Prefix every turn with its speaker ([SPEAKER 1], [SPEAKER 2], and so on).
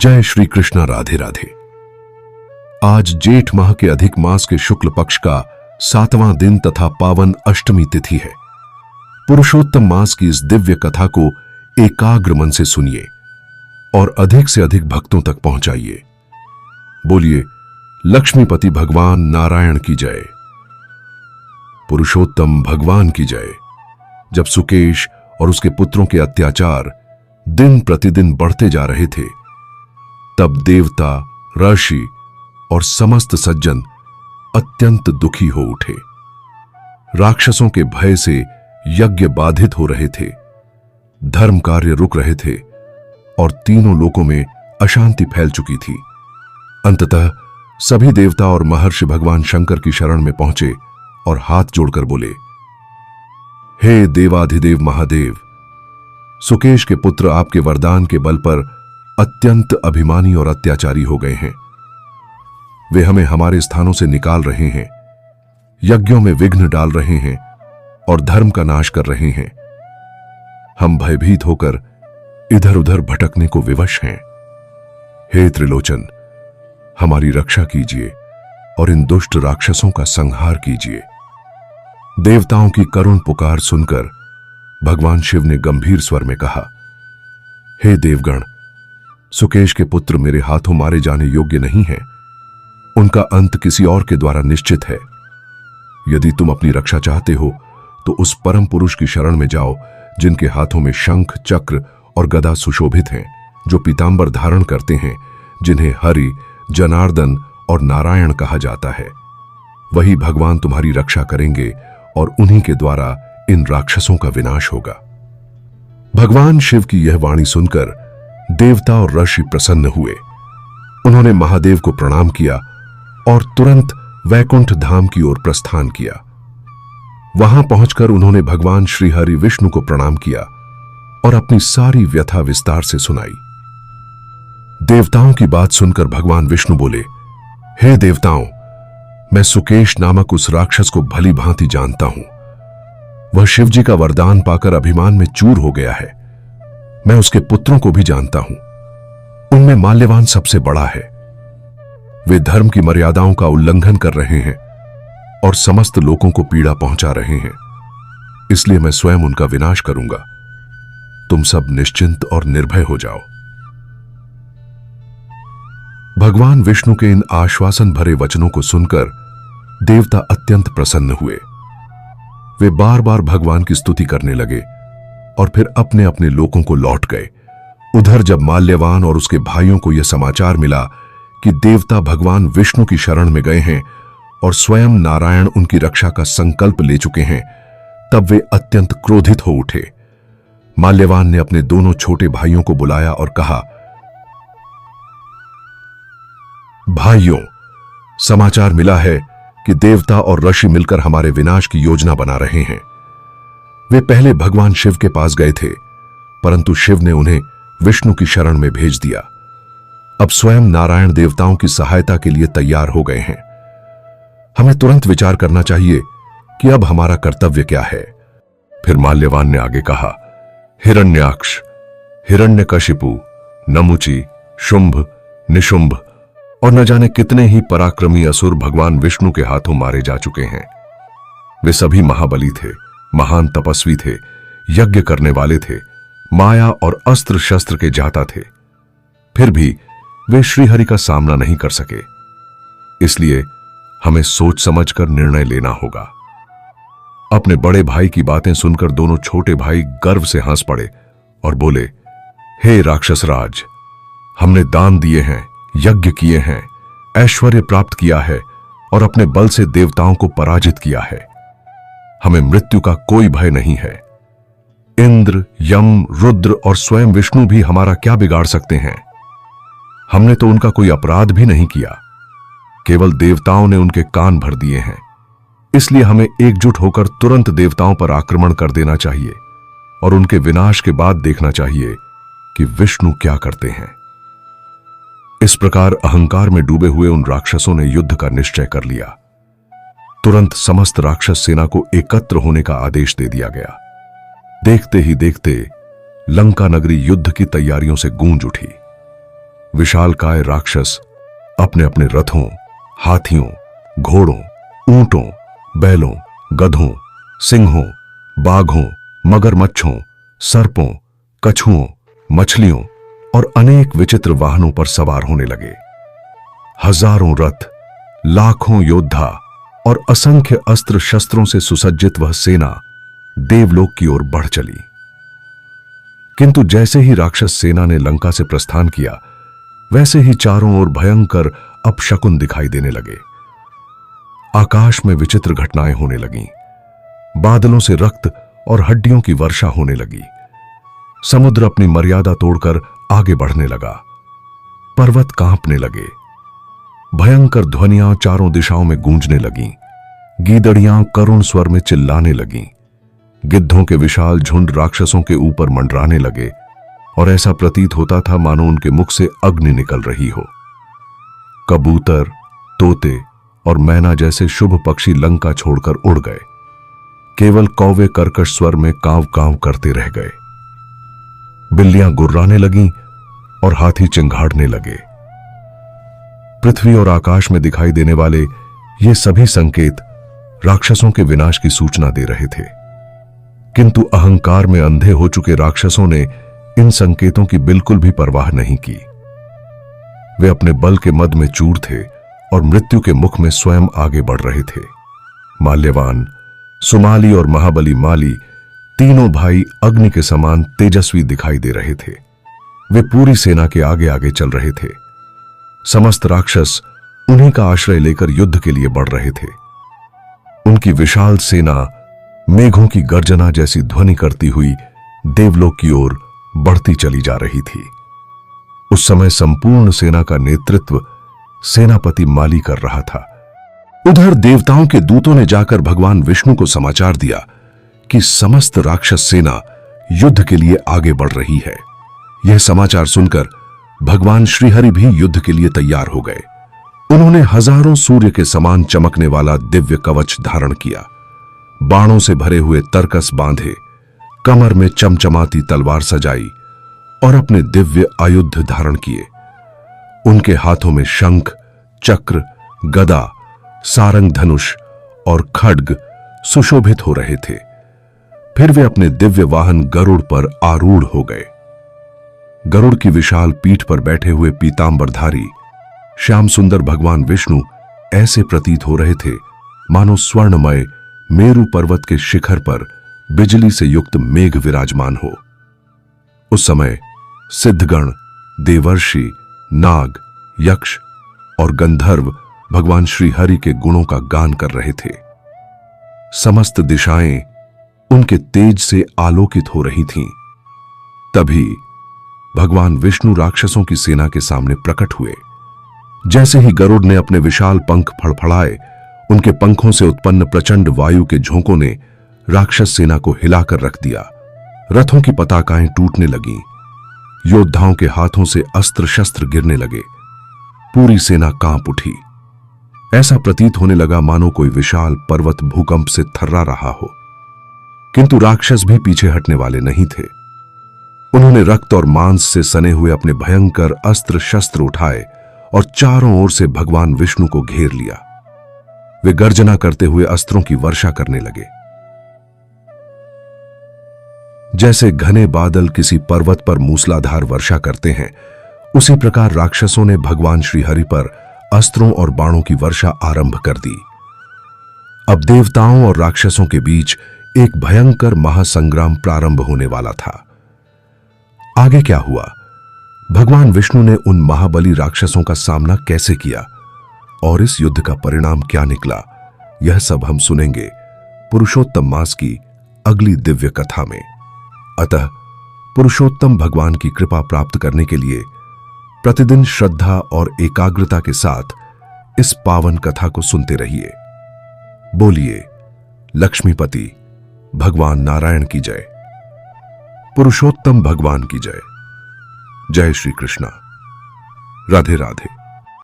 [SPEAKER 1] जय श्री कृष्ण। राधे राधे। आज जेठ माह के अधिक मास के शुक्ल पक्ष का 7वां दिन तथा पावन अष्टमी तिथि है। पुरुषोत्तम मास की इस दिव्य कथा को एकाग्र मन से सुनिए और अधिक से अधिक भक्तों तक पहुंचाइए। बोलिए लक्ष्मीपति भगवान नारायण की जय, पुरुषोत्तम भगवान की जय। जब सुकेश और उसके पुत्रों के अत्याचार दिन प्रतिदिन बढ़ते जा रहे थे, तब देवता, ऋषि और समस्त सज्जन अत्यंत दुखी हो उठे। राक्षसों के भय से यज्ञ बाधित हो रहे थे, धर्म कार्य रुक रहे थे और तीनों लोकों में अशांति फैल चुकी थी। अंततः सभी देवता और महर्षि भगवान शंकर की शरण में पहुंचे और हाथ जोड़कर बोले, हे देवाधिदेव महादेव, सुकेश के पुत्र आपके वरदान के बल पर अत्यंत अभिमानी और अत्याचारी हो गए हैं। वे हमें हमारे स्थानों से निकाल रहे हैं, यज्ञों में विघ्न डाल रहे हैं और धर्म का नाश कर रहे हैं। हम भयभीत होकर इधर उधर भटकने को विवश हैं। हे त्रिलोचन, हमारी रक्षा कीजिए और इन दुष्ट राक्षसों का संहार कीजिए। देवताओं की करुण पुकार सुनकर भगवान शिव ने गंभीर स्वर में कहा, हे देवगण, सुकेश के पुत्र मेरे हाथों मारे जाने योग्य नहीं हैं। उनका अंत किसी और के द्वारा निश्चित है। यदि तुम अपनी रक्षा चाहते हो तो उस परम पुरुष की शरण में जाओ जिनके हाथों में शंख, चक्र और गदा सुशोभित हैं, जो पीतांबर धारण करते हैं, जिन्हें हरि, जनार्दन और नारायण कहा जाता है। वही भगवान तुम्हारी रक्षा करेंगे और उन्हीं के द्वारा इन राक्षसों का विनाश होगा। भगवान शिव की यह वाणी सुनकर देवता और ऋषि प्रसन्न हुए। उन्होंने महादेव को प्रणाम किया और तुरंत वैकुंठ धाम की ओर प्रस्थान किया। वहां पहुंचकर उन्होंने भगवान श्री हरि विष्णु को प्रणाम किया और अपनी सारी व्यथा विस्तार से सुनाई। देवताओं की बात सुनकर भगवान विष्णु बोले, हे देवताओं, मैं सुकेश नामक उस राक्षस को भली भांति जानता हूं। वह शिवजी का वरदान पाकर अभिमान में चूर हो गया है। मैं उसके पुत्रों को भी जानता हूं। उनमें माल्यवान सबसे बड़ा है। वे धर्म की मर्यादाओं का उल्लंघन कर रहे हैं और समस्त लोगों को पीड़ा पहुंचा रहे हैं। इसलिए मैं स्वयं उनका विनाश करूंगा। तुम सब निश्चिंत और निर्भय हो जाओ। भगवान विष्णु के इन आश्वासन भरे वचनों को सुनकर देवता अत्यंत प्रसन्न हुए। वे बार बार भगवान की स्तुति करने लगे और फिर अपने अपने लोकों को लौट गए। उधर जब माल्यवान और उसके भाइयों को यह समाचार मिला कि देवता भगवान विष्णु की शरण में गए हैं और स्वयं नारायण उनकी रक्षा का संकल्प ले चुके हैं, तब वे अत्यंत क्रोधित हो उठे। माल्यवान ने अपने दोनों छोटे भाइयों को बुलाया और कहा, भाइयों, समाचार मिला है कि देवता और ऋषि मिलकर हमारे विनाश की योजना बना रहे हैं। वे पहले भगवान शिव के पास गए थे, परंतु शिव ने उन्हें विष्णु की शरण में भेज दिया। अब स्वयं नारायण देवताओं की सहायता के लिए तैयार हो गए हैं। हमें तुरंत विचार करना चाहिए कि अब हमारा कर्तव्य क्या है। फिर माल्यवान ने आगे कहा, हिरण्याक्ष, हिरण्यकशिपु, नमुचि, शुंभ, निशुंभ और न जाने कितने ही पराक्रमी असुर भगवान विष्णु के हाथों मारे जा चुके हैं। वे सभी महाबली थे, महान तपस्वी थे, यज्ञ करने वाले थे, माया और अस्त्र शस्त्र के जाता थे। फिर भी वे श्रीहरि का सामना नहीं कर सके। इसलिए हमें सोच समझकर निर्णय लेना होगा। अपने बड़े भाई की बातें सुनकर दोनों छोटे भाई गर्व से हंस पड़े और बोले, हे राक्षसराज, हमने दान दिए हैं, यज्ञ किए हैं, ऐश्वर्य प्राप्त किया है और अपने बल से देवताओं को पराजित किया है। हमें मृत्यु का कोई भय नहीं है। इंद्र, यम, रुद्र और स्वयं विष्णु भी हमारा क्या बिगाड़ सकते हैं? हमने तो उनका कोई अपराध भी नहीं किया। केवल देवताओं ने उनके कान भर दिए हैं। इसलिए हमें एकजुट होकर तुरंत देवताओं पर आक्रमण कर देना चाहिए और उनके विनाश के बाद देखना चाहिए कि विष्णु क्या करते हैं। इस प्रकार अहंकार में डूबे हुए उन राक्षसों ने युद्ध का निश्चय कर लिया। तुरंत समस्त राक्षस सेना को एकत्र होने का आदेश दे दिया गया। देखते ही देखते लंका नगरी युद्ध की तैयारियों से गूंज उठी। विशालकाय राक्षस अपने अपने रथों, हाथियों, घोड़ों, ऊंटों, बैलों, गधों, सिंहों, बाघों, मगरमच्छों, सर्पों, कछुओं, मछलियों और अनेक विचित्र वाहनों पर सवार होने लगे। हजारों रथ, लाखों योद्धा और असंख्य अस्त्र शस्त्रों से सुसज्जित वह सेना देवलोक की ओर बढ़ चली। किंतु जैसे ही राक्षस सेना ने लंका से प्रस्थान किया, वैसे ही चारों ओर भयंकर अपशकुन दिखाई देने लगे। आकाश में विचित्र घटनाएं होने लगीं। बादलों से रक्त और हड्डियों की वर्षा होने लगी। समुद्र अपनी मर्यादा तोड़कर आगे बढ़ने लगा। पर्वत कांपने लगे। भयंकर ध्वनियां चारों दिशाओं में गूंजने लगीं। गीदड़ियां करुण स्वर में चिल्लाने लगीं। गिद्धों के विशाल झुंड राक्षसों के ऊपर मंडराने लगे और ऐसा प्रतीत होता था मानो उनके मुख से अग्नि निकल रही हो। कबूतर, तोते और मैना जैसे शुभ पक्षी लंका छोड़कर उड़ गए। केवल कौवे कर्कश स्वर में कांव कांव करते रह गए। बिल्लियां गुर्राने लगीं और हाथी चिंघाड़ने लगे। पृथ्वी और आकाश में दिखाई देने वाले ये सभी संकेत राक्षसों के विनाश की सूचना दे रहे थे। किंतु अहंकार में अंधे हो चुके राक्षसों ने इन संकेतों की बिल्कुल भी परवाह नहीं की। वे अपने बल के मद में चूर थे और मृत्यु के मुख में स्वयं आगे बढ़ रहे थे। माल्यवान, सुमाली और महाबली माली तीनों भाई अग्नि के समान तेजस्वी दिखाई दे रहे थे। वे पूरी सेना के आगे आगे चल रहे थे। समस्त राक्षस उन्हीं का आश्रय लेकर युद्ध के लिए बढ़ रहे थे। उनकी विशाल सेना मेघों की गर्जना जैसी ध्वनि करती हुई देवलोक की ओर बढ़ती चली जा रही थी। उस समय संपूर्ण सेना का नेतृत्व सेनापति माली कर रहा था। उधर देवताओं के दूतों ने जाकर भगवान विष्णु को समाचार दिया कि समस्त राक्षस सेना युद्ध के लिए आगे बढ़ रही है। यह समाचार सुनकर भगवान श्रीहरि भी युद्ध के लिए तैयार हो गए। उन्होंने हजारों सूर्य के समान चमकने वाला दिव्य कवच धारण किया, बाणों से भरे हुए तरकस बांधे, कमर में चमचमाती तलवार सजाई और अपने दिव्य आयुध धारण किए। उनके हाथों में शंख, चक्र, गदा, सारंग धनुष और खड्ग सुशोभित हो रहे थे। फिर वे अपने दिव्य वाहन गरुड़ पर आरूढ़ हो गए। गरुड़ की विशाल पीठ पर बैठे हुए पीतांबरधारी श्याम सुंदर भगवान विष्णु ऐसे प्रतीत हो रहे थे मानो स्वर्णमय मेरु पर्वत के शिखर पर बिजली से युक्त मेघ विराजमान हो। उस समय सिद्धगण, देवर्षि, नाग, यक्ष और गंधर्व भगवान श्री हरि के गुणों का गान कर रहे थे। समस्त दिशाएं उनके तेज से आलोकित हो रही थीं। तभी भगवान विष्णु राक्षसों की सेना के सामने प्रकट हुए। जैसे ही गरुड़ ने अपने विशाल पंख फड़फड़ाए, उनके पंखों से उत्पन्न प्रचंड वायु के झोंकों ने राक्षस सेना को हिलाकर रख दिया। रथों की पताकाएं टूटने लगीं। योद्धाओं के हाथों से अस्त्र शस्त्र गिरने लगे। पूरी सेना कांप उठी। ऐसा प्रतीत होने लगा मानो कोई विशाल पर्वत भूकंप से थर्रा रहा हो। किंतु राक्षस भी पीछे हटने वाले नहीं थे। उन्होंने रक्त और मांस से सने हुए अपने भयंकर अस्त्र शस्त्र उठाए और चारों ओर से भगवान विष्णु को घेर लिया। वे गर्जना करते हुए अस्त्रों की वर्षा करने लगे। जैसे घने बादल किसी पर्वत पर मूसलाधार वर्षा करते हैं, उसी प्रकार राक्षसों ने भगवान श्री हरि पर अस्त्रों और बाणों की वर्षा आरंभ कर दी। अब देवताओं और राक्षसों के बीच एक भयंकर महासंग्राम प्रारंभ होने वाला था। आगे क्या हुआ? भगवान विष्णु ने उन महाबली राक्षसों का सामना कैसे किया और इस युद्ध का परिणाम क्या निकला, यह सब हम सुनेंगे पुरुषोत्तम मास की अगली दिव्य कथा में। अतः पुरुषोत्तम भगवान की कृपा प्राप्त करने के लिए प्रतिदिन श्रद्धा और एकाग्रता के साथ इस पावन कथा को सुनते रहिए। बोलिए लक्ष्मीपति भगवान नारायण की जय, पुरुषोत्तम भगवान की जय। जय श्री कृष्णा। राधे राधे।